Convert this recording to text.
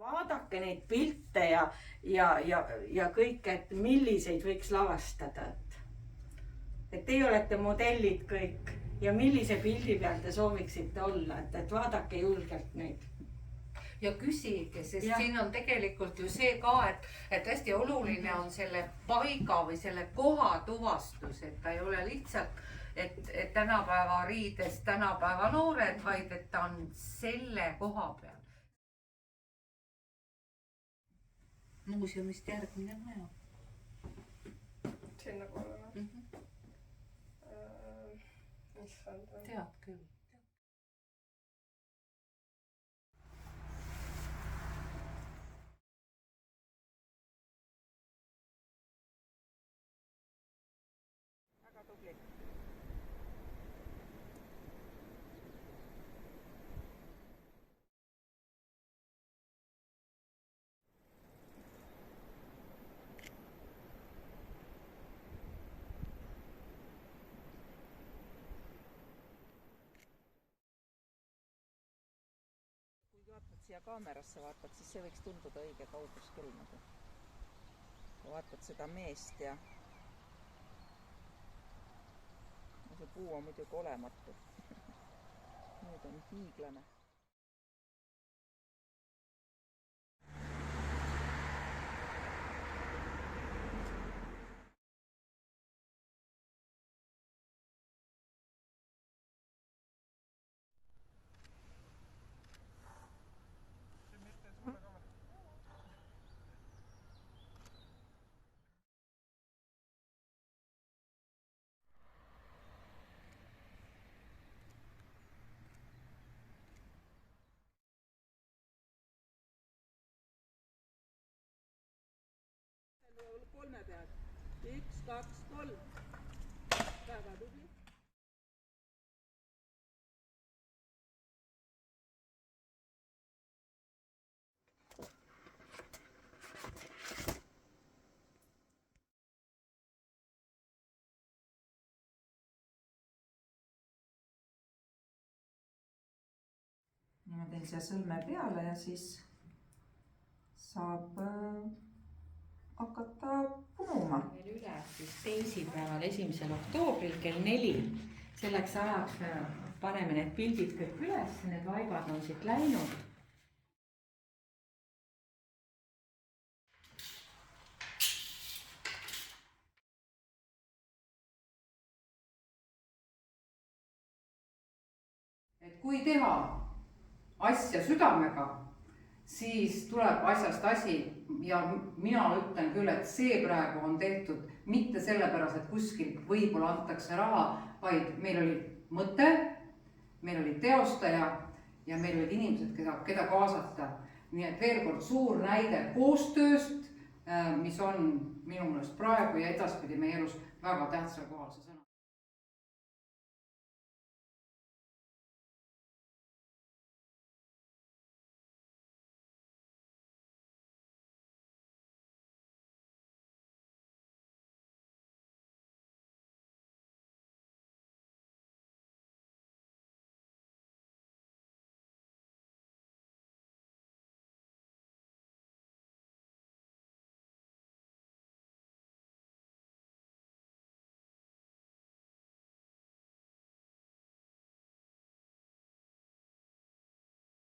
Vaadake neid pilte ja kõike, et milliseid võiks lavastada. Et teie olete modellid kõik ja millise pildi peal te sooviksite olla, et vaadake julgelt neid. Ja küsige, sest siin on tegelikult ju see ka, et hästi oluline on selle paiga või selle koha tuvastus, et ta ei ole lihtsalt, et tänapäeva riides tänapäeva noored, vaid et ta on selle koha peal. Muuseumist järgmine maja. Sinna poolele. Tead küll. Väga tubli. Vaatad siia kaamerasse, vaatad, siis see võiks tunduda õige kaugus küll nagu. Vaatad seda meest ja see puu on muidugi olematu. Nüüd on hiiglane. Kolme pealt. 1, 2, 3. Väga tubli. Ma teen siia sõlme peale ja siis saab hakata punuma. Veel üle siis teisipäeval 1. oktoobril kell 4. Selleks ajaks me paneme need pildid kõik üles, need vaibad on siit läinud. Et kui teha asja südamega, siis tuleb asjast asi ja mina ütlen küll, et see praegu on tehtud mitte sellepärast, et kuskil võib-olla antakse raha, vaid meil oli mõte, meil oli teostaja ja meil olid inimesed, keda kaasata. Nii et veel kord suur näide koostööst, mis on minu meelest praegu ja edaspidi meie elus väga tähtsal kohal.